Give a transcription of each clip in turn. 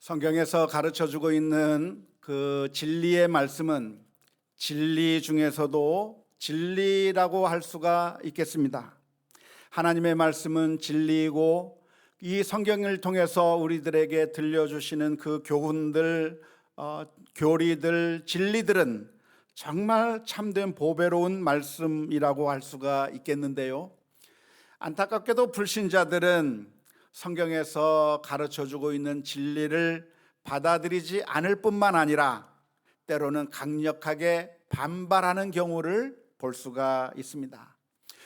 성경에서 가르쳐 주고 있는 그 진리의 말씀은 진리 중에서도 진리라고 할 수가 있겠습니다. 하나님의 말씀은 진리이고 이 성경을 통해서 우리들에게 들려주시는 그 교훈들, 교리들, 진리들은 정말 참된 보배로운 말씀이라고 할 수가 있겠는데요. 안타깝게도 불신자들은 성경에서 가르쳐주고 있는 진리를 받아들이지 않을 뿐만 아니라 때로는 강력하게 반발하는 경우를 볼 수가 있습니다.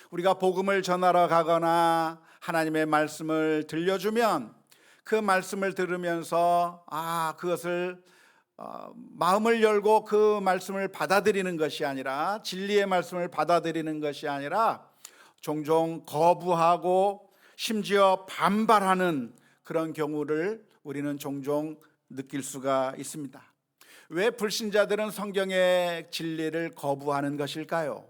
우리가 복음을 전하러 가거나 하나님의 말씀을 들려주면 그 말씀을 들으면서 그것을 마음을 열고 그 말씀을 받아들이는 것이 아니라, 진리의 말씀을 받아들이는 것이 아니라 종종 거부하고 심지어 반발하는 그런 경우를 우리는 종종 느낄 수가 있습니다. 왜 불신자들은 성경의 진리를 거부하는 것일까요?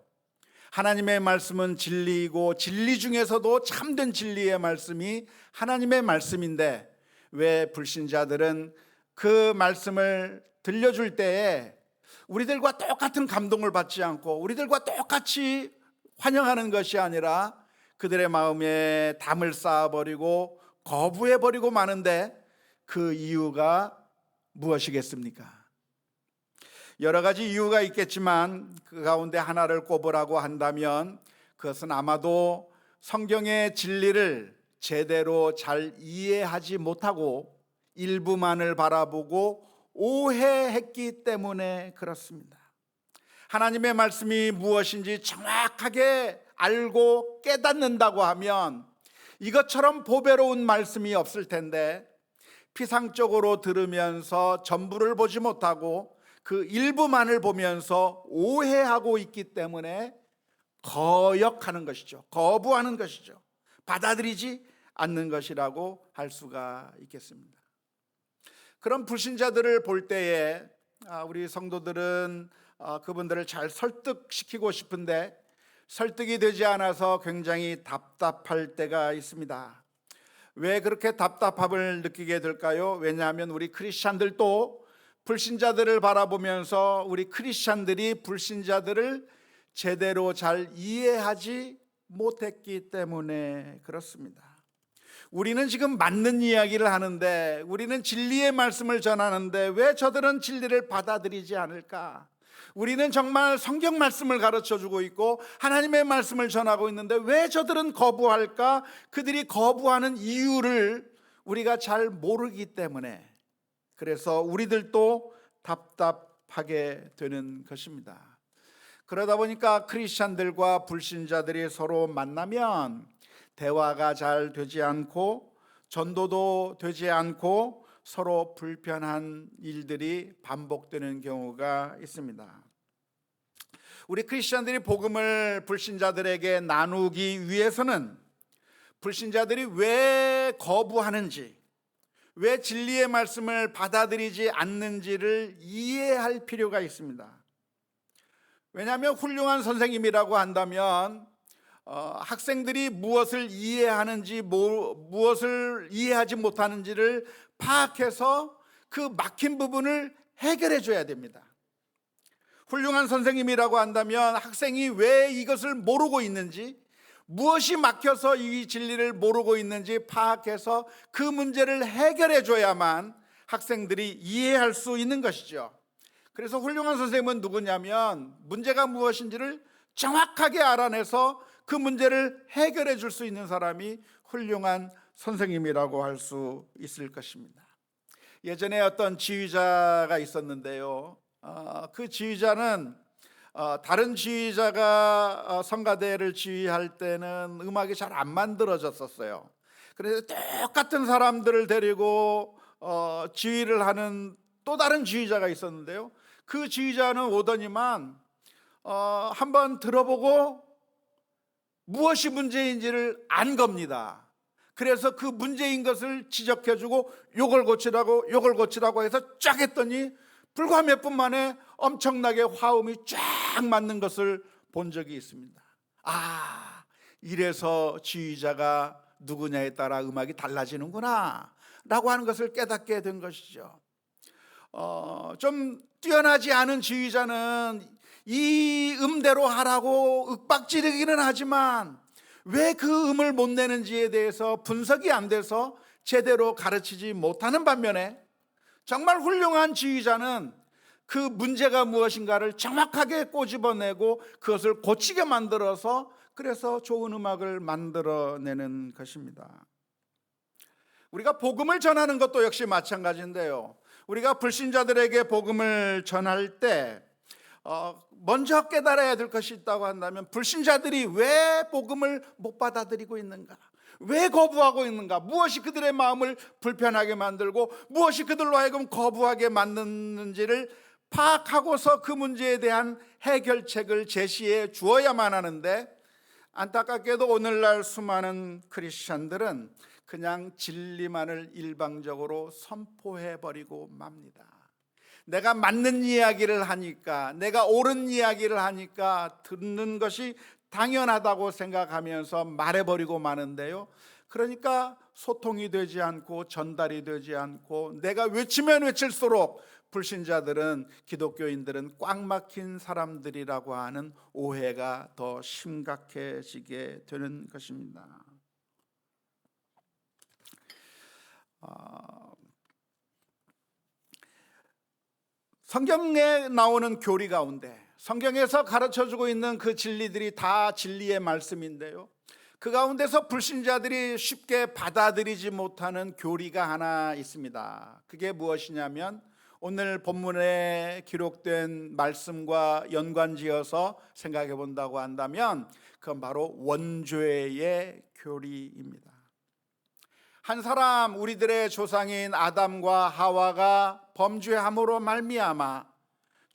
하나님의 말씀은 진리이고 진리 중에서도 참된 진리의 말씀이 하나님의 말씀인데 왜 불신자들은 그 말씀을 들려줄 때에 우리들과 똑같은 감동을 받지 않고 우리들과 똑같이 환영하는 것이 아니라 그들의 마음에 담을 쌓아버리고 거부해버리고 마는데 그 이유가 무엇이겠습니까? 여러 가지 이유가 있겠지만 그 가운데 하나를 꼽으라고 한다면 그것은 아마도 성경의 진리를 제대로 잘 이해하지 못하고 일부만을 바라보고 오해했기 때문에 그렇습니다. 하나님의 말씀이 무엇인지 정확하게 알고 깨닫는다고 하면 이것처럼 보배로운 말씀이 없을 텐데 피상적으로 들으면서 전부를 보지 못하고 그 일부만을 보면서 오해하고 있기 때문에 거역하는 것이죠. 거부하는 것이죠. 받아들이지 않는 것이라고 할 수가 있겠습니다. 그런 불신자들을 볼 때에 우리 성도들은 그분들을 잘 설득시키고 싶은데 설득이 되지 않아서 굉장히 답답할 때가 있습니다. 왜 그렇게 답답함을 느끼게 될까요? 왜냐하면 우리 크리스찬들도 불신자들을 바라보면서 우리 크리스찬들이 불신자들을 제대로 잘 이해하지 못했기 때문에 그렇습니다. 우리는 지금 맞는 이야기를 하는데, 우리는 진리의 말씀을 전하는데 왜 저들은 진리를 받아들이지 않을까? 우리는 정말 성경 말씀을 가르쳐주고 있고 하나님의 말씀을 전하고 있는데 왜 저들은 거부할까? 그들이 거부하는 이유를 우리가 잘 모르기 때문에 그래서 우리들도 답답하게 되는 것입니다. 그러다 보니까 크리스찬들과 불신자들이 서로 만나면 대화가 잘 되지 않고 전도도 되지 않고 서로 불편한 일들이 반복되는 경우가 있습니다. 우리 크리스천들이 복음을 불신자들에게 나누기 위해서는 불신자들이 왜 거부하는지, 왜 진리의 말씀을 받아들이지 않는지를 이해할 필요가 있습니다. 왜냐하면 훌륭한 선생님이라고 한다면 학생들이 무엇을 이해하는지 무엇을 이해하지 못하는지를 파악해서 그 막힌 부분을 해결해 줘야 됩니다. 훌륭한 선생님이라고 한다면 학생이 왜 이것을 모르고 있는지, 무엇이 막혀서 이 진리를 모르고 있는지 파악해서 그 문제를 해결해 줘야만 학생들이 이해할 수 있는 것이죠. 그래서 훌륭한 선생님은 누구냐면 문제가 무엇인지를 정확하게 알아내서 그 문제를 해결해 줄 수 있는 사람이 훌륭한 선생님이라고 할 수 있을 것입니다. 예전에 어떤 지휘자가 있었는데요. 그 지휘자는 다른 지휘자가 성가대를 지휘할 때는 음악이 잘 안 만들어졌었어요. 그래서 똑같은 사람들을 데리고 지휘를 하는 또 다른 지휘자가 있었는데요. 그 지휘자는 오더니만 한번 들어보고 무엇이 문제인지를 안 겁니다. 그래서 그 문제인 것을 지적해주고 요걸 고치라고 해서 쫙 했더니 불과 몇 분 만에 엄청나게 화음이 쫙 맞는 것을 본 적이 있습니다. 이래서 지휘자가 누구냐에 따라 음악이 달라지는구나 라고 하는 것을 깨닫게 된 것이죠. 좀 뛰어나지 않은 지휘자는 이 음대로 하라고 윽박지르기는 하지만 왜 그 음을 못 내는지에 대해서 분석이 안 돼서 제대로 가르치지 못하는 반면에, 정말 훌륭한 지휘자는 그 문제가 무엇인가를 정확하게 꼬집어내고 그것을 고치게 만들어서 그래서 좋은 음악을 만들어내는 것입니다. 우리가 복음을 전하는 것도 역시 마찬가지인데요, 우리가 불신자들에게 복음을 전할 때 먼저 깨달아야 될 것이 있다고 한다면, 불신자들이 왜 복음을 못 받아들이고 있는가, 왜 거부하고 있는가, 무엇이 그들의 마음을 불편하게 만들고 무엇이 그들로 하여금 거부하게 만드는지를 파악하고서 그 문제에 대한 해결책을 제시해 주어야만 하는데, 안타깝게도 오늘날 수많은 크리스천들은 그냥 진리만을 일방적으로 선포해버리고 맙니다. 내가 맞는 이야기를 하니까, 내가 옳은 이야기를 하니까 듣는 것이 당연하다고 생각하면서 말해버리고 마는데요, 그러니까 소통이 되지 않고 전달이 되지 않고, 내가 외치면 외칠수록 불신자들은, 기독교인들은 꽉 막힌 사람들이라고 하는 오해가 더 심각해지게 되는 것입니다. 성경에 나오는 교리 가운데, 성경에서 가르쳐주고 있는 그 진리들이 다 진리의 말씀인데요, 그 가운데서 불신자들이 쉽게 받아들이지 못하는 교리가 하나 있습니다. 그게 무엇이냐면, 오늘 본문에 기록된 말씀과 연관지어서 생각해 본다고 한다면 그건 바로 원죄의 교리입니다. 한 사람, 우리들의 조상인 아담과 하와가 범죄함으로 말미암아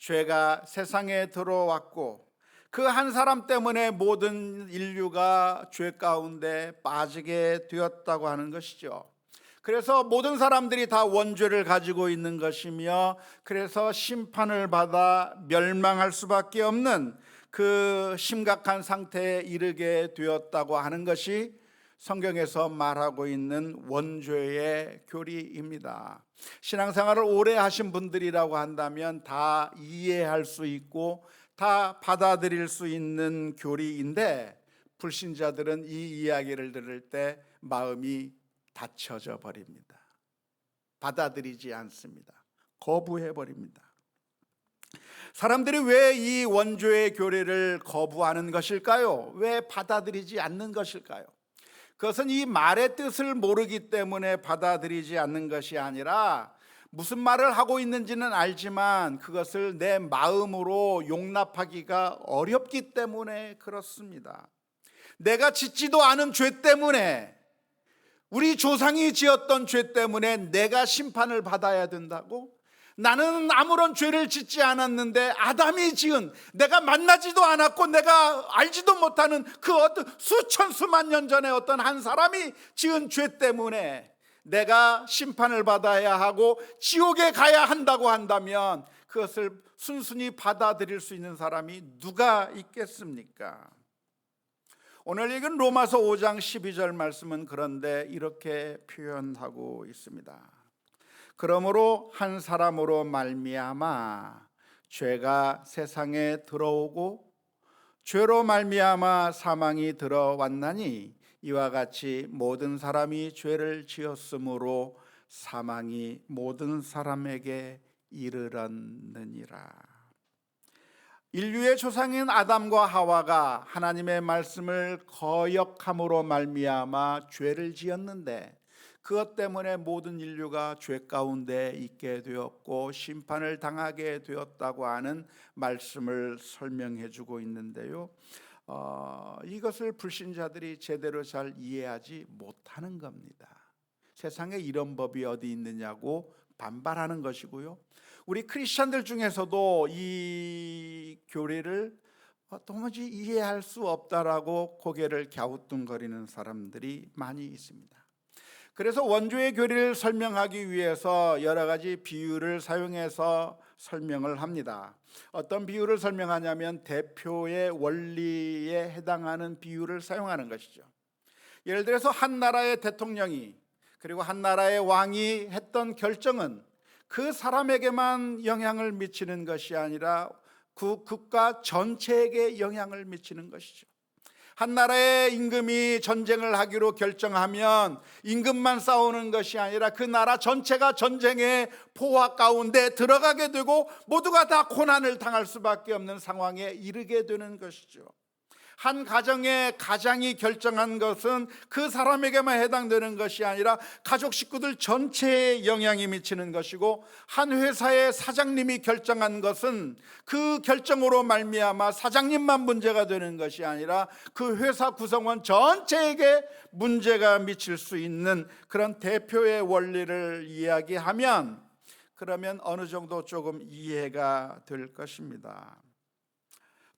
죄가 세상에 들어왔고, 그 한 사람 때문에 모든 인류가 죄 가운데 빠지게 되었다고 하는 것이죠. 그래서 모든 사람들이 다 원죄를 가지고 있는 것이며, 그래서 심판을 받아 멸망할 수밖에 없는 그 심각한 상태에 이르게 되었다고 하는 것이 성경에서 말하고 있는 원죄의 교리입니다. 신앙생활을 오래 하신 분들이라고 한다면 다 이해할 수 있고 다 받아들일 수 있는 교리인데, 불신자들은 이 이야기를 들을 때 마음이 닫혀져 버립니다. 받아들이지 않습니다. 거부해 버립니다. 사람들이 왜 이 원죄의 교리를 거부하는 것일까요? 왜 받아들이지 않는 것일까요? 그것은 이 말의 뜻을 모르기 때문에 받아들이지 않는 것이 아니라, 무슨 말을 하고 있는지는 알지만 그것을 내 마음으로 용납하기가 어렵기 때문에 그렇습니다. 내가 짓지도 않은 죄 때문에, 우리 조상이 지었던 죄 때문에 내가 심판을 받아야 된다고? 나는 아무런 죄를 짓지 않았는데 아담이 지은, 내가 만나지도 않았고 내가 알지도 못하는 그 어떤 수천 수만 년 전에 어떤 한 사람이 지은 죄 때문에 내가 심판을 받아야 하고 지옥에 가야 한다고 한다면, 그것을 순순히 받아들일 수 있는 사람이 누가 있겠습니까? 오늘 읽은 로마서 5장 12절 말씀은 그런데 이렇게 표현하고 있습니다. 그러므로 한 사람으로 말미암아 죄가 세상에 들어오고 죄로 말미암아 사망이 들어왔나니, 이와 같이 모든 사람이 죄를 지었으므로 사망이 모든 사람에게 이르렀느니라. 인류의 조상인 아담과 하와가 하나님의 말씀을 거역함으로 말미암아 죄를 지었는데, 그것 때문에 모든 인류가 죄 가운데 있게 되었고 심판을 당하게 되었다고 하는 말씀을 설명해 주고 있는데요, 이것을 불신자들이 제대로 잘 이해하지 못하는 겁니다. 세상에 이런 법이 어디 있느냐고 반발하는 것이고요, 우리 크리스천들 중에서도 이 교리를 도무지 이해할 수 없다라고 고개를 갸우뚱거리는 사람들이 많이 있습니다. 그래서 원죄의 교리를 설명하기 위해서 여러 가지 비유를 사용해서 설명을 합니다. 어떤 비유를 설명하냐면 대표의 원리에 해당하는 비유를 사용하는 것이죠. 예를 들어서 한 나라의 대통령이 그리고 한 나라의 왕이 했던 결정은 그 사람에게만 영향을 미치는 것이 아니라 그 국가 전체에게 영향을 미치는 것이죠. 한 나라의 임금이 전쟁을 하기로 결정하면 임금만 싸우는 것이 아니라 그 나라 전체가 전쟁의 포화 가운데 들어가게 되고 모두가 다 고난을 당할 수밖에 없는 상황에 이르게 되는 것이죠. 한 가정의 가장이 결정한 것은 그 사람에게만 해당되는 것이 아니라 가족 식구들 전체에 영향이 미치는 것이고, 한 회사의 사장님이 결정한 것은 그 결정으로 말미암아 사장님만 문제가 되는 것이 아니라 그 회사 구성원 전체에게 문제가 미칠 수 있는 그런 대표의 원리를 이야기하면, 그러면 어느 정도 조금 이해가 될 것입니다.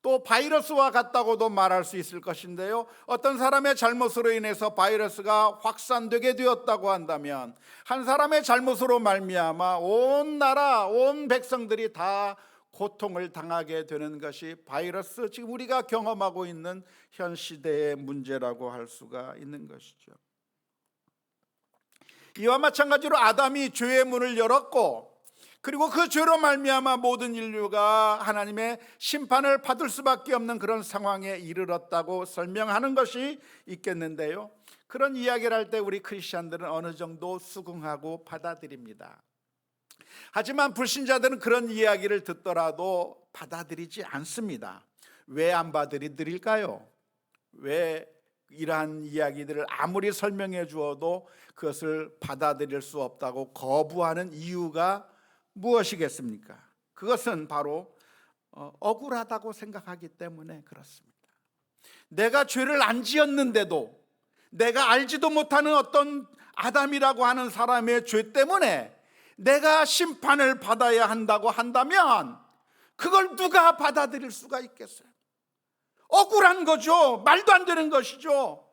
또 바이러스와 같다고도 말할 수 있을 것인데요, 어떤 사람의 잘못으로 인해서 바이러스가 확산되게 되었다고 한다면 한 사람의 잘못으로 말미암아 온 나라, 온 백성들이 다 고통을 당하게 되는 것이 바이러스, 지금 우리가 경험하고 있는 현 시대의 문제라고 할 수가 있는 것이죠. 이와 마찬가지로 아담이 죄의 문을 열었고, 그리고 그 죄로 말미암아 모든 인류가 하나님의 심판을 받을 수밖에 없는 그런 상황에 이르렀다고 설명하는 것이 있겠는데요, 그런 이야기를 할 때 우리 크리스찬들은 어느 정도 수긍하고 받아들입니다. 하지만 불신자들은 그런 이야기를 듣더라도 받아들이지 않습니다. 왜 안 받아들일까요? 왜 이러한 이야기들을 아무리 설명해 주어도 그것을 받아들일 수 없다고 거부하는 이유가 무엇이겠습니까? 그것은 바로 억울하다고 생각하기 때문에 그렇습니다. 내가 죄를 안 지었는데도, 내가 알지도 못하는 어떤 아담이라고 하는 사람의 죄 때문에 내가 심판을 받아야 한다고 한다면 그걸 누가 받아들일 수가 있겠어요? 억울한 거죠. 말도 안 되는 것이죠.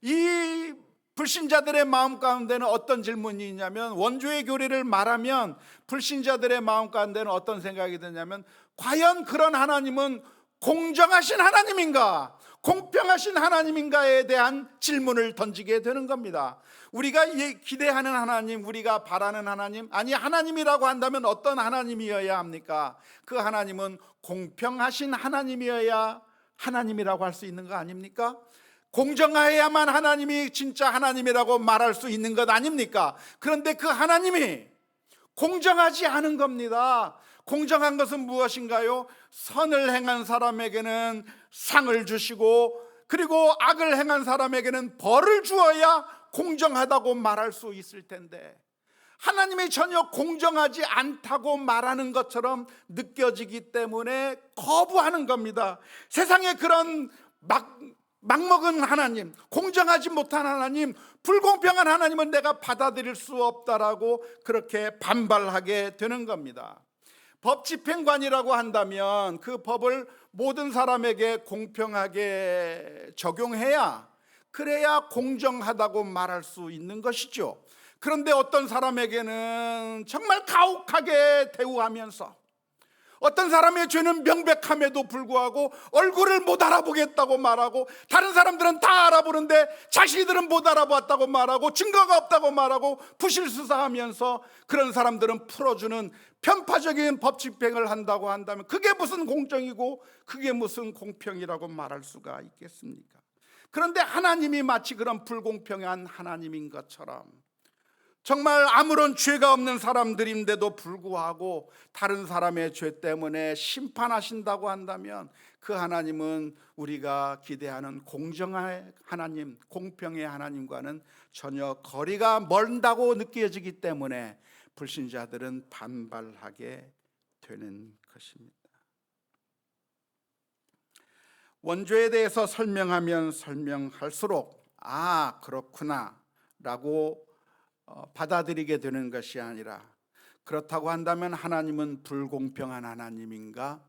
이 불신자들의 마음 가운데는 어떤 질문이 있냐면, 원조의 교리를 말하면 불신자들의 마음 가운데는 어떤 생각이 드냐면, 과연 그런 하나님은 공정하신 하나님인가, 공평하신 하나님인가에 대한 질문을 던지게 되는 겁니다. 우리가 기대하는 하나님, 우리가 바라는 하나님, 아니 하나님이라고 한다면 어떤 하나님이어야 합니까? 그 하나님은 공평하신 하나님이어야 하나님이라고 할 수 있는 거 아닙니까? 공정해야만 하나님이 진짜 하나님이라고 말할 수 있는 것 아닙니까? 그런데 그 하나님이 공정하지 않은 겁니다. 공정한 것은 무엇인가요? 선을 행한 사람에게는 상을 주시고, 그리고 악을 행한 사람에게는 벌을 주어야 공정하다고 말할 수 있을 텐데, 하나님이 전혀 공정하지 않다고 말하는 것처럼 느껴지기 때문에 거부하는 겁니다. 세상에 그런 막먹은 하나님, 공정하지 못한 하나님, 불공평한 하나님은 내가 받아들일 수 없다라고 그렇게 반발하게 되는 겁니다. 법 집행관이라고 한다면 그 법을 모든 사람에게 공평하게 적용해야, 그래야 공정하다고 말할 수 있는 것이죠. 그런데 어떤 사람에게는 정말 가혹하게 대우하면서, 어떤 사람의 죄는 명백함에도 불구하고 얼굴을 못 알아보겠다고 말하고, 다른 사람들은 다 알아보는데 자신들은 못 알아봤다고 말하고, 증거가 없다고 말하고 부실수사하면서 그런 사람들은 풀어주는 편파적인 법 집행을 한다고 한다면 그게 무슨 공정이고 그게 무슨 공평이라고 말할 수가 있겠습니까? 그런데 하나님이 마치 그런 불공평한 하나님인 것처럼, 정말 아무런 죄가 없는 사람들인데도 불구하고 다른 사람의 죄 때문에 심판하신다고 한다면 그 하나님은 우리가 기대하는 공정한 하나님, 공평의 하나님과는 전혀 거리가 멀다고 느껴지기 때문에 불신자들은 반발하게 되는 것입니다. 원죄에 대해서 설명하면 설명할수록 그렇구나 라고 받아들이게 되는 것이 아니라, 그렇다고 한다면 하나님은 불공평한 하나님인가,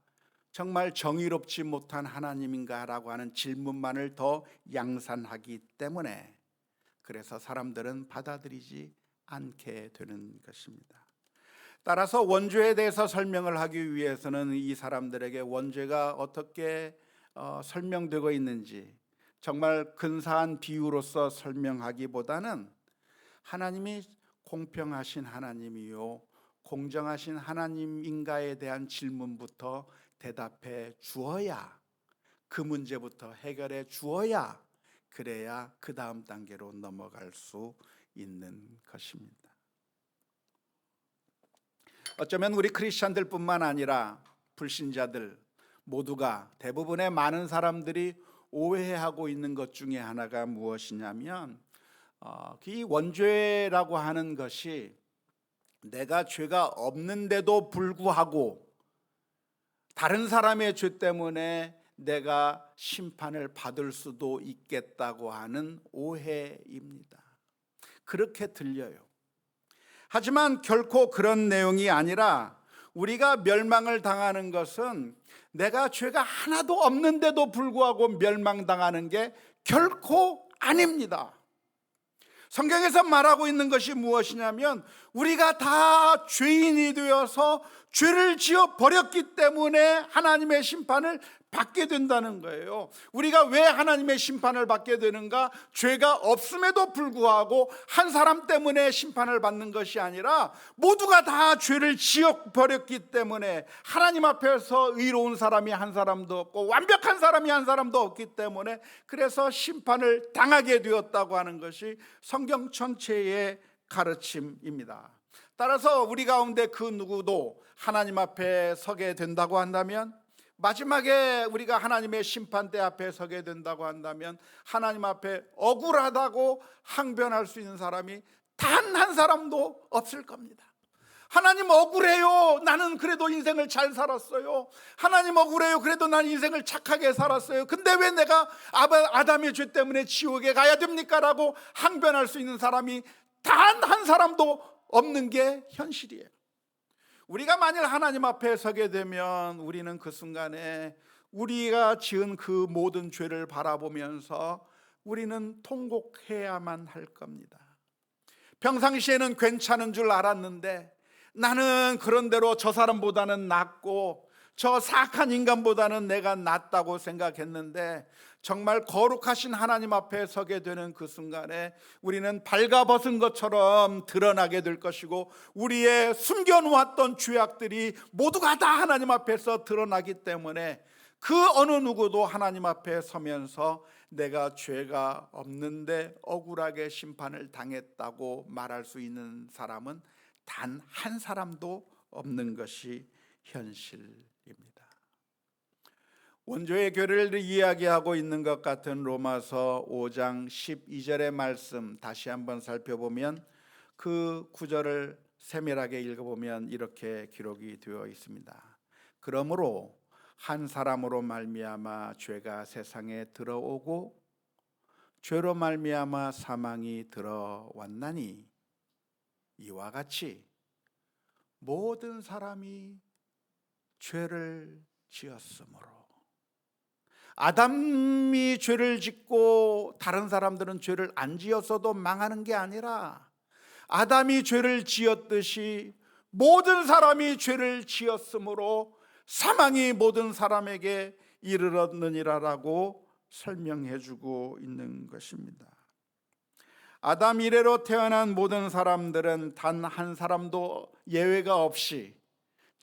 정말 정의롭지 못한 하나님인가 라고 하는 질문만을 더 양산하기 때문에, 그래서 사람들은 받아들이지 않게 되는 것입니다. 따라서 원죄에 대해서 설명을 하기 위해서는 이 사람들에게 원죄가 어떻게 설명되고 있는지, 정말 근사한 비유로서 설명하기보다는 하나님이 공평하신 하나님이요 공정하신 하나님인가에 대한 질문부터 대답해 주어야, 그 문제부터 해결해 주어야, 그래야 그 다음 단계로 넘어갈 수 있는 것입니다. 어쩌면 우리 크리스천들뿐만 아니라 불신자들 모두가, 대부분의 많은 사람들이 오해하고 있는 것 중에 하나가 무엇이냐면 이 원죄라고 하는 것이 내가 죄가 없는데도 불구하고 다른 사람의 죄 때문에 내가 심판을 받을 수도 있겠다고 하는 오해입니다. 그렇게 들려요. 하지만 결코 그런 내용이 아니라 우리가 멸망을 당하는 것은 내가 죄가 하나도 없는데도 불구하고 멸망당하는 게 결코 아닙니다. 성경에서 말하고 있는 것이 무엇이냐면 우리가 다 죄인이 되어서 죄를 지어 버렸기 때문에 하나님의 심판을 받게 된다는 거예요. 우리가 왜 하나님의 심판을 받게 되는가? 죄가 없음에도 불구하고 한 사람 때문에 심판을 받는 것이 아니라 모두가 다 죄를 지어 버렸기 때문에 하나님 앞에서 의로운 사람이 한 사람도 없고 완벽한 사람이 한 사람도 없기 때문에 그래서 심판을 당하게 되었다고 하는 것이 성경 전체의 가르침입니다. 따라서 우리 가운데 그 누구도 하나님 앞에 서게 된다고 한다면, 마지막에 우리가 하나님의 심판대 앞에 서게 된다고 한다면 하나님 앞에 억울하다고 항변할 수 있는 사람이 단 한 사람도 없을 겁니다. 하나님 억울해요. 나는 그래도 인생을 잘 살았어요. 하나님 억울해요. 그래도 난 인생을 착하게 살았어요. 근데 왜 내가 아담의 죄 때문에 지옥에 가야 됩니까? 라고 항변할 수 있는 사람이 단 한 사람도 없는 게 현실이에요. 우리가 만일 하나님 앞에 서게 되면 우리는 그 순간에 우리가 지은 그 모든 죄를 바라보면서 우리는 통곡해야만 할 겁니다. 평상시에는 괜찮은 줄 알았는데 나는 그런대로 저 사람보다는 낫고 저 사악한 인간보다는 내가 낫다고 생각했는데 정말 거룩하신 하나님 앞에 서게 되는 그 순간에 우리는 발가벗은 것처럼 드러나게 될 것이고 우리의 숨겨놓았던 죄악들이 모두가 다 하나님 앞에서 드러나기 때문에 그 어느 누구도 하나님 앞에 서면서 내가 죄가 없는데 억울하게 심판을 당했다고 말할 수 있는 사람은 단 한 사람도 없는 것이 현실입니다. 원죄의 교리를 이야기하고 있는 것 같은 로마서 5장 12절의 말씀 다시 한번 살펴보면 그 구절을 세밀하게 읽어보면 이렇게 기록이 되어 있습니다. 그러므로 한 사람으로 말미암아 죄가 세상에 들어오고 죄로 말미암아 사망이 들어왔나니 이와 같이 모든 사람이 죄를 지었으므로. 아담이 죄를 짓고 다른 사람들은 죄를 안 지었어도 망하는 게 아니라 아담이 죄를 지었듯이 모든 사람이 죄를 지었으므로 사망이 모든 사람에게 이르렀느니라라고 설명해 주고 있는 것입니다. 아담 이래로 태어난 모든 사람들은 단 한 사람도 예외가 없이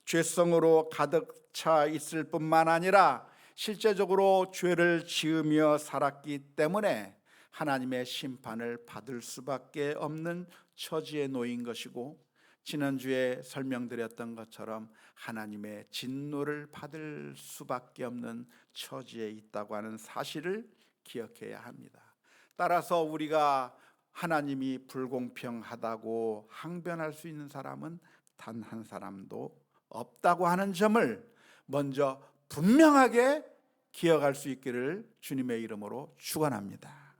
죄성으로 가득 차 있을 뿐만 아니라 실제적으로 죄를 지으며 살았기 때문에 하나님의 심판을 받을 수밖에 없는 처지에 놓인 것이고, 지난주에 설명드렸던 것처럼 하나님의 진노를 받을 수밖에 없는 처지에 있다고 하는 사실을 기억해야 합니다. 따라서 우리가 하나님이 불공평하다고 항변할 수 있는 사람은 단 한 사람도 없다고 하는 점을 먼저 분명하게 기억할 수 있기를 주님의 이름으로 축원합니다.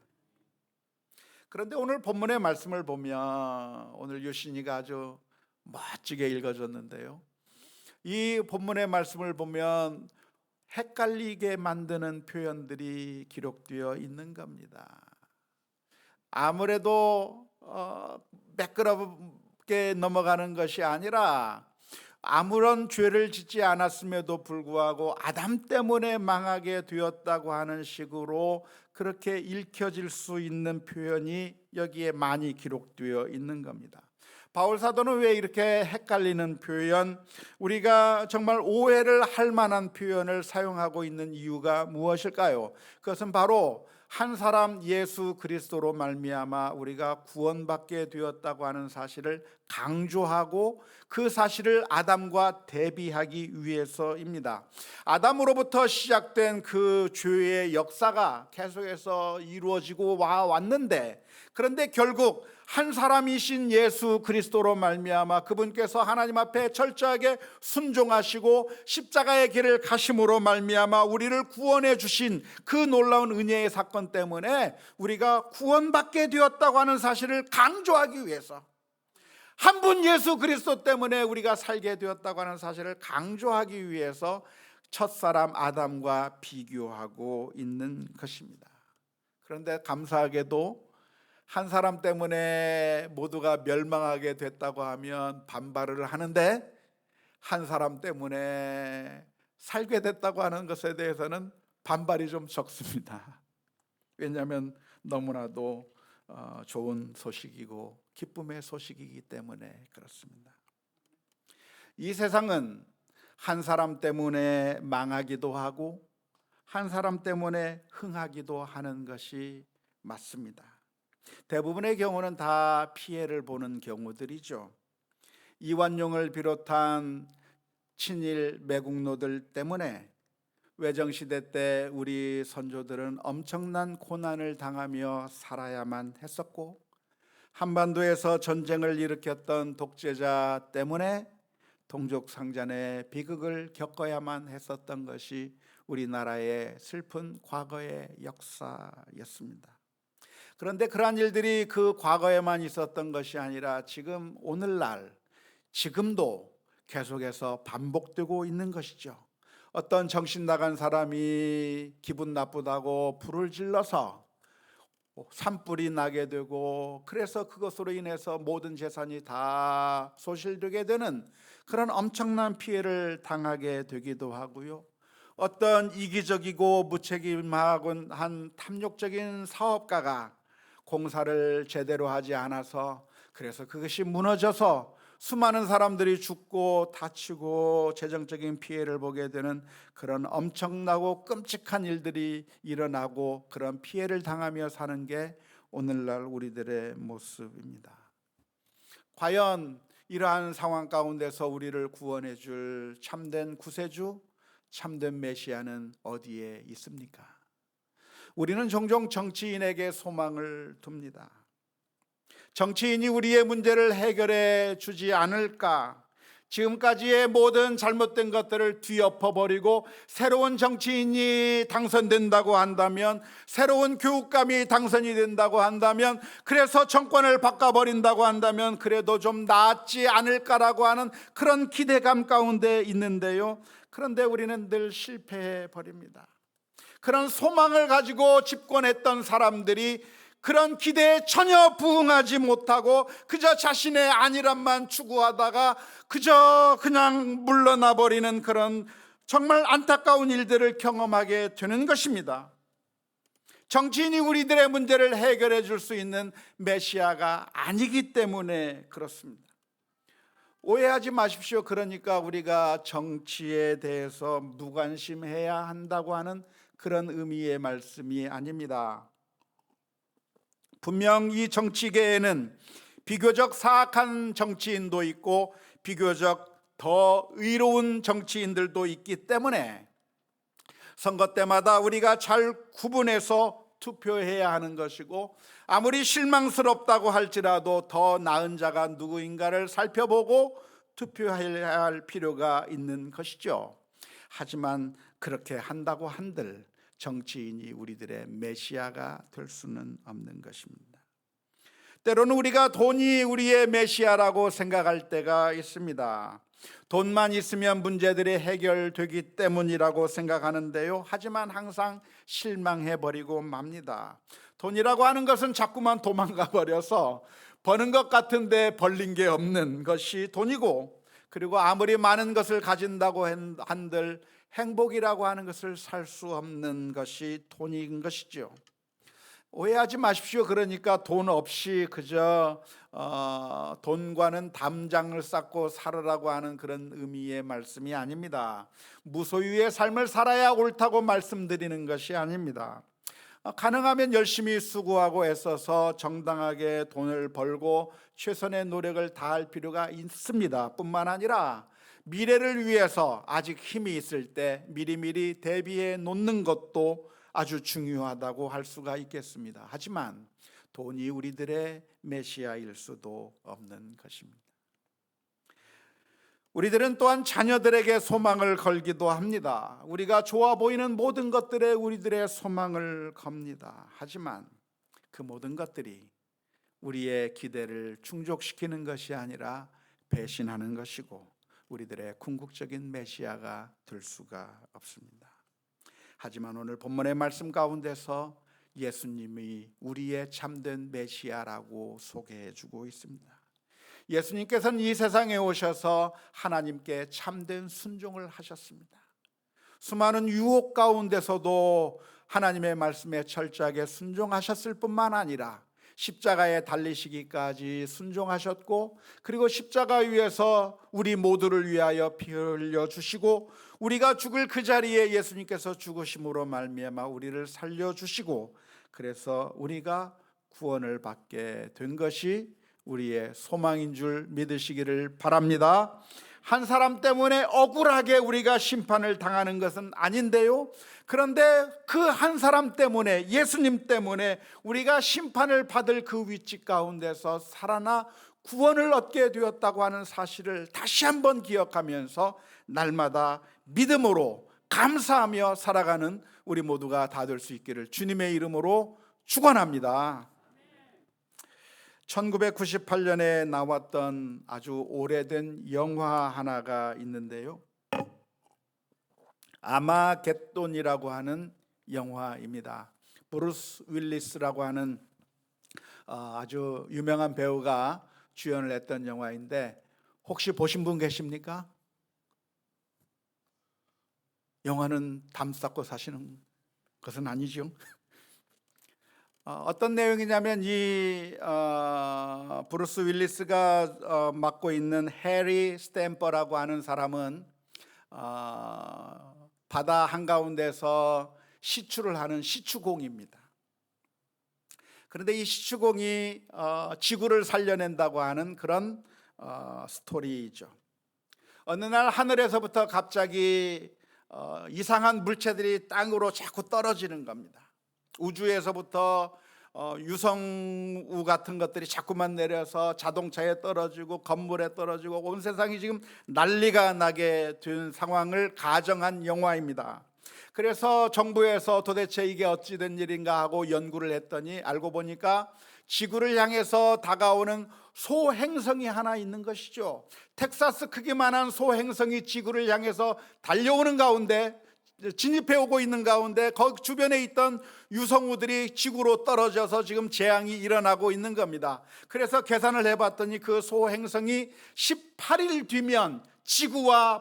그런데 오늘 본문의 말씀을 보면 오늘 유신이가 아주 멋지게 읽어줬는데요, 이 본문의 말씀을 보면 헷갈리게 만드는 표현들이 기록되어 있는 겁니다. 아무래도 매끄럽게 넘어가는 것이 아니라 아무런 죄를 짓지 않았음에도 불구하고 아담 때문에 망하게 되었다고 하는 식으로 그렇게 읽혀질 수 있는 표현이 여기에 많이 기록되어 있는 겁니다. 바울 사도는 왜 이렇게 헷갈리는 표현, 우리가 정말 오해를 할 만한 표현을 사용하고 있는 이유가 무엇일까요? 그것은 바로 한 사람 예수 그리스도로 말미암아 우리가 구원받게 되었다고 하는 사실을 강조하고 그 사실을 아담과 대비하기 위해서입니다. 아담으로부터 시작된 그 죄의 역사가 계속해서 이루어지고 왔는데, 그런데 결국 한 사람이신 예수 그리스도로 말미암아 그분께서 하나님 앞에 철저하게 순종하시고 십자가의 길을 가심으로 말미암아 우리를 구원해 주신 그 놀라운 은혜의 사건 때문에 우리가 구원받게 되었다고 하는 사실을 강조하기 위해서, 한 분 예수 그리스도 때문에 우리가 살게 되었다고 하는 사실을 강조하기 위해서 첫사람 아담과 비교하고 있는 것입니다. 그런데 감사하게도 한 사람 때문에 모두가 멸망하게 됐다고 하면 반발을 하는데, 한 사람 때문에 살게 됐다고 하는 것에 대해서는 반발이 좀 적습니다. 왜냐하면 너무나도 좋은 소식이고 기쁨의 소식이기 때문에 그렇습니다. 이 세상은 한 사람 때문에 망하기도 하고 한 사람 때문에 흥하기도 하는 것이 맞습니다. 대부분의 경우는 다 피해를 보는 경우들이죠. 이완용을 비롯한 친일 매국노들 때문에 외정시대 때 우리 선조들은 엄청난 고난을 당하며 살아야만 했었고, 한반도에서 전쟁을 일으켰던 독재자 때문에 동족상잔의 비극을 겪어야만 했었던 것이 우리나라의 슬픈 과거의 역사였습니다. 그런데 그러한 일들이 그 과거에만 있었던 것이 아니라 지금 오늘날, 지금도 계속해서 반복되고 있는 것이죠. 어떤 정신 나간 사람이 기분 나쁘다고 불을 질러서 산불이 나게 되고, 그래서 그것으로 인해서 모든 재산이 다 소실되게 되는 그런 엄청난 피해를 당하게 되기도 하고요. 어떤 이기적이고 무책임하고 한 탐욕적인 사업가가 공사를 제대로 하지 않아서, 그래서 그것이 무너져서 수많은 사람들이 죽고 다치고 재정적인 피해를 보게 되는 그런 엄청나고 끔찍한 일들이 일어나고 그런 피해를 당하며 사는 게 오늘날 우리들의 모습입니다. 과연 이러한 상황 가운데서 우리를 구원해 줄 참된 구세주, 참된 메시아는 어디에 있습니까? 우리는 종종 정치인에게 소망을 둡니다. 정치인이 우리의 문제를 해결해 주지 않을까? 지금까지의 모든 잘못된 것들을 뒤엎어버리고 새로운 정치인이 당선된다고 한다면, 새로운 교육감이 당선이 된다고 한다면, 그래서 정권을 바꿔버린다고 한다면 그래도 좀 낫지 않을까라고 하는 그런 기대감 가운데 있는데요. 그런데 우리는 늘 실패해 버립니다. 그런 소망을 가지고 집권했던 사람들이 그런 기대에 전혀 부응하지 못하고 그저 자신의 안일함만 추구하다가 그저 그냥 물러나 버리는 그런 정말 안타까운 일들을 경험하게 되는 것입니다. 정치인이 우리들의 문제를 해결해 줄 수 있는 메시아가 아니기 때문에 그렇습니다. 오해하지 마십시오. 그러니까 우리가 정치에 대해서 무관심해야 한다고 하는 그런 의미의 말씀이 아닙니다. 분명 이 정치계에는 비교적 사악한 정치인도 있고 비교적 더 의로운 정치인들도 있기 때문에 선거 때마다 우리가 잘 구분해서 투표해야 하는 것이고, 아무리 실망스럽다고 할지라도 더 나은 자가 누구인가를 살펴보고 투표해야 할 필요가 있는 것이죠. 하지만 그렇게 한다고 한들 정치인이 우리들의 메시아가 될 수는 없는 것입니다. 때로는 우리가 돈이 우리의 메시아라고 생각할 때가 있습니다. 돈만 있으면 문제들이 해결되기 때문이라고 생각하는데요. 하지만 항상 실망해버리고 맙니다. 돈이라고 하는 것은 자꾸만 도망가 버려서 버는 것 같은데 벌린 게 없는 것이 돈이고, 그리고 아무리 많은 것을 가진다고 한들 행복이라고 하는 것을 살 수 없는 것이 돈인 것이죠. 오해하지 마십시오. 그러니까 돈 없이 그저 돈과는 담장을 쌓고 살으라고 하는 그런 의미의 말씀이 아닙니다. 무소유의 삶을 살아야 옳다고 말씀드리는 것이 아닙니다. 가능하면 열심히 수고하고 애써서 정당하게 돈을 벌고 최선의 노력을 다할 필요가 있습니다. 뿐만 아니라 미래를 위해서 아직 힘이 있을 때 미리미리 대비해 놓는 것도 아주 중요하다고 할 수가 있겠습니다. 하지만 돈이 우리들의 메시아일 수도 없는 것입니다. 우리들은 또한 자녀들에게 소망을 걸기도 합니다. 우리가 좋아 보이는 모든 것들에 우리들의 소망을 겁니다. 하지만 그 모든 것들이 우리의 기대를 충족시키는 것이 아니라 배신하는 것이고 우리들의 궁극적인 메시아가 될 수가 없습니다. 하지만 오늘 본문의 말씀 가운데서 예수님이 우리의 참된 메시아라고 소개해 주고 있습니다. 예수님께서는 이 세상에 오셔서 하나님께 참된 순종을 하셨습니다. 수많은 유혹 가운데서도 하나님의 말씀에 철저하게 순종하셨을 뿐만 아니라 십자가에 달리시기까지 순종하셨고, 그리고 십자가 위에서 우리 모두를 위하여 피 흘려주시고 우리가 죽을 그 자리에 예수님께서 죽으심으로 말미암아 우리를 살려주시고, 그래서 우리가 구원을 받게 된 것이 우리의 소망인 줄 믿으시기를 바랍니다. 한 사람 때문에 억울하게 우리가 심판을 당하는 것은 아닌데요, 그런데 그 한 사람 때문에, 예수님 때문에 우리가 심판을 받을 그 위치 가운데서 살아나 구원을 얻게 되었다고 하는 사실을 다시 한번 기억하면서 날마다 믿음으로 감사하며 살아가는 우리 모두가 다 될 수 있기를 주님의 이름으로 축원합니다. 1998년에 나왔던 아주 오래된 영화 하나가 있는데요, 아마겟돈이라고 하는 영화입니다. 브루스 윌리스라고 하는 아주 유명한 배우가 주연을 했던 영화인데, 혹시 보신 분 계십니까? 영화는 담 쌓고 사시는 것은 아니죠. 어떤 내용이냐면 이 브루스 윌리스가 맡고 있는 해리 스탬퍼라고 하는 사람은 바다 한가운데서 시추를 하는 시추공입니다. 그런데 이 시추공이 지구를 살려낸다고 하는 그런 스토리죠. 어느 날 하늘에서부터 갑자기 이상한 물체들이 땅으로 자꾸 떨어지는 겁니다. 우주에서부터 유성우 같은 것들이 자꾸만 내려서 자동차에 떨어지고 건물에 떨어지고 온 세상이 지금 난리가 나게 된 상황을 가정한 영화입니다. 그래서 정부에서 도대체 이게 어찌 된 일인가 하고 연구를 했더니 알고 보니까 지구를 향해서 다가오는 소행성이 하나 있는 것이죠. 텍사스 크기만한 소행성이 지구를 향해서 달려오는 가운데, 진입해 오고 있는 가운데 거기 주변에 있던 유성우들이 지구로 떨어져서 지금 재앙이 일어나고 있는 겁니다. 그래서 계산을 해봤더니 그 소행성이 18일 뒤면 지구에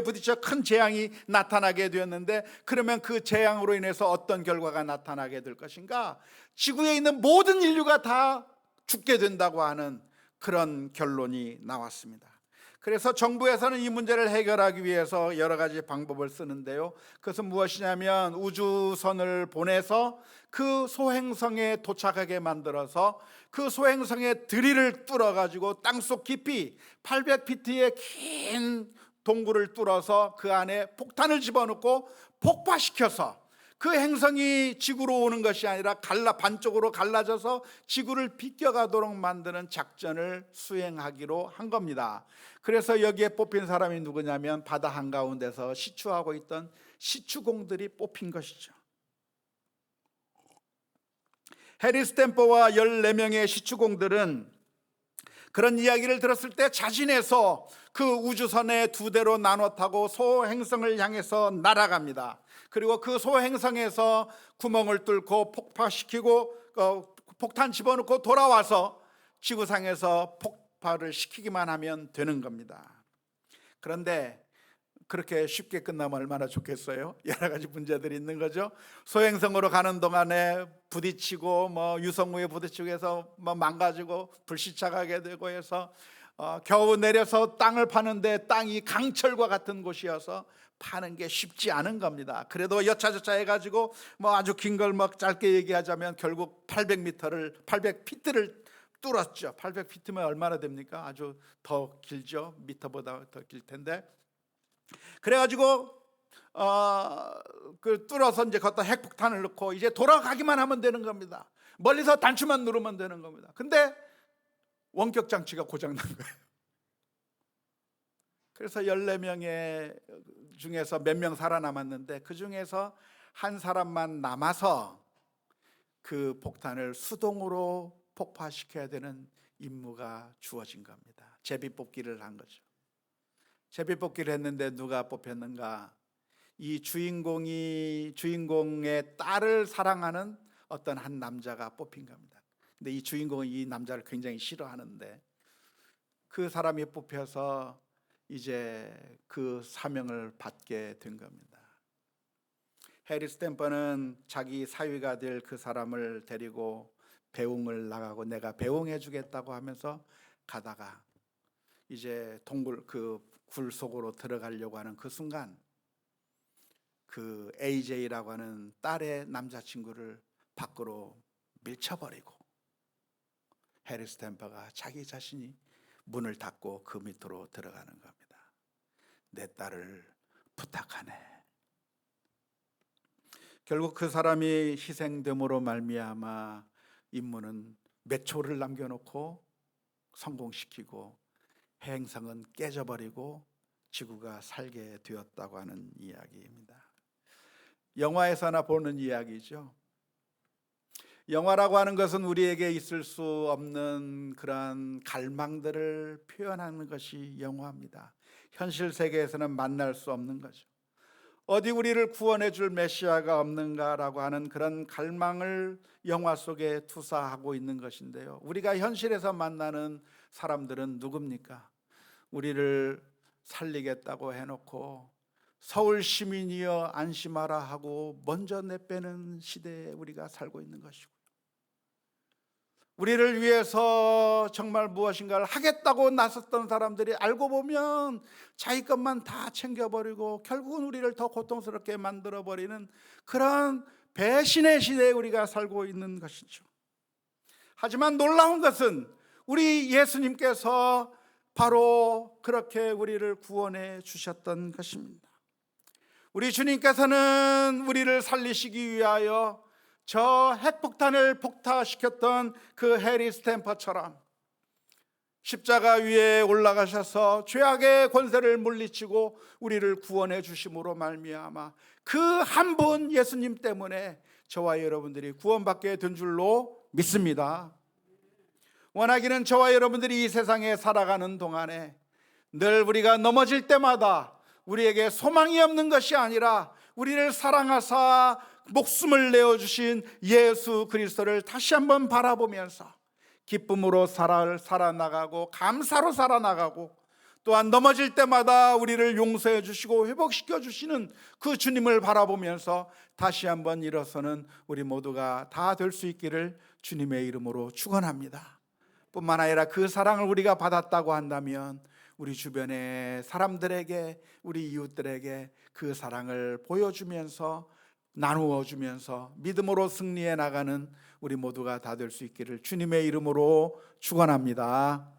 부딪혀 큰 재앙이 나타나게 되었는데, 그러면 그 재앙으로 인해서 어떤 결과가 나타나게 될 것인가? 지구에 있는 모든 인류가 다 죽게 된다고 하는 그런 결론이 나왔습니다. 그래서 정부에서는 이 문제를 해결하기 위해서 여러 가지 방법을 쓰는데요, 그것은 무엇이냐면 우주선을 보내서 그 소행성에 도착하게 만들어서 그 소행성의 드릴을 뚫어가지고 땅속 깊이 800피트의 긴 동굴을 뚫어서 그 안에 폭탄을 집어넣고 폭파시켜서 그 행성이 지구로 오는 것이 아니라 반쪽으로 갈라져서 지구를 비껴가도록 만드는 작전을 수행하기로 한 겁니다. 그래서 여기에 뽑힌 사람이 누구냐면 바다 한가운데서 시추하고 있던 시추공들이 뽑힌 것이죠. 해리 스탬퍼와 14명의 시추공들은 그런 이야기를 들었을 때 자진해서 그 우주선에 2대로 나눠 타고 소행성을 향해서 날아갑니다. 그리고 그 소행성에서 구멍을 뚫고 폭파시키고 폭탄 집어넣고 돌아와서 지구상에서 폭발을 시키기만 하면 되는 겁니다. 그런데 그렇게 쉽게 끝나면 얼마나 좋겠어요? 여러 가지 문제들이 있는 거죠. 소행성으로 가는 동안에 부딪히고 유성우에 부딪히고 해서 망가지고 불시착하게 되고 해서 겨우 내려서 땅을 파는데 땅이 강철과 같은 곳이어서 파는 게 쉽지 않은 겁니다. 그래도 여차저차 해가지고 아주 긴 걸 짧게 얘기하자면 결국 800피트를 뚫었죠. 800피트면 얼마나 됩니까? 아주 더 길죠. 미터보다 더 길 텐데. 그래가지고 그 뚫어서 이제 거기다 핵폭탄을 넣고 이제 돌아가기만 하면 되는 겁니다. 멀리서 단추만 누르면 되는 겁니다. 근데 원격 장치가 고장난 거예요. 그래서 14명의 중에서 몇 명 살아남았는데 그 중에서 한 사람만 남아서 그 폭탄을 수동으로 폭파시켜야 되는 임무가 주어진 겁니다. 제비뽑기를 한 거죠. 제비뽑기를 했는데 누가 뽑혔는가? 이 주인공의 딸을 사랑하는 어떤 한 남자가 뽑힌 겁니다. 근데 이 주인공은 이 남자를 굉장히 싫어하는데 그 사람이 뽑혀서 이제 그 사명을 받게 된 겁니다. 해리 스탬퍼는 자기 사위가 될 그 사람을 데리고 배웅을 나가고 내가 배웅해 주겠다고 하면서 가다가 이제 굴 속으로 들어가려고 하는 그 순간 그 AJ라고 하는 딸의 남자친구를 밖으로 밀쳐버리고 해리 스탬퍼가 자기 자신이 문을 닫고 그 밑으로 들어가는 겁니다. 내 딸을 부탁하네. 결국 그 사람이 희생됨으로 말미암아 임무는 몇 초를 남겨놓고 성공시키고 행성은 깨져버리고 지구가 살게 되었다고 하는 이야기입니다. 영화에서나 보는 이야기죠. 영화라고 하는 것은 우리에게 있을 수 없는 그런 갈망들을 표현하는 것이 영화입니다. 현실 세계에서는 만날 수 없는 거죠. 어디 우리를 구원해 줄 메시아가 없는가라고 하는 그런 갈망을 영화 속에 투사하고 있는 것인데요. 우리가 현실에서 만나는 사람들은 누굽니까? 우리를 살리겠다고 해놓고 서울 시민이여 안심하라 하고 먼저 내빼는 시대에 우리가 살고 있는 것이고, 우리를 위해서 정말 무엇인가를 하겠다고 나섰던 사람들이 알고 보면 자기 것만 다 챙겨버리고 결국은 우리를 더 고통스럽게 만들어버리는 그런 배신의 시대에 우리가 살고 있는 것이죠. 하지만 놀라운 것은 우리 예수님께서 바로 그렇게 우리를 구원해 주셨던 것입니다. 우리 주님께서는 우리를 살리시기 위하여 저 핵폭탄을 폭파시켰던 그 해리 스탬퍼처럼 십자가 위에 올라가셔서 죄악의 권세를 물리치고 우리를 구원해 주심으로 말미암아 그 한 분 예수님 때문에 저와 여러분들이 구원받게 된 줄로 믿습니다. 원하기는 저와 여러분들이 이 세상에 살아가는 동안에 늘 우리가 넘어질 때마다 우리에게 소망이 없는 것이 아니라 우리를 사랑하사 목숨을 내어주신 예수 그리스도를 다시 한번 바라보면서 기쁨으로 살아나가고 감사로 살아나가고, 또한 넘어질 때마다 우리를 용서해 주시고 회복시켜 주시는 그 주님을 바라보면서 다시 한번 일어서는 우리 모두가 다 될 수 있기를 주님의 이름으로 축원합니다. 뿐만 아니라 그 사랑을 우리가 받았다고 한다면 우리 주변의 사람들에게, 우리 이웃들에게 그 사랑을 보여주면서 나누어 주면서 믿음으로 승리해 나가는 우리 모두가 다 될 수 있기를 주님의 이름으로 축원합니다.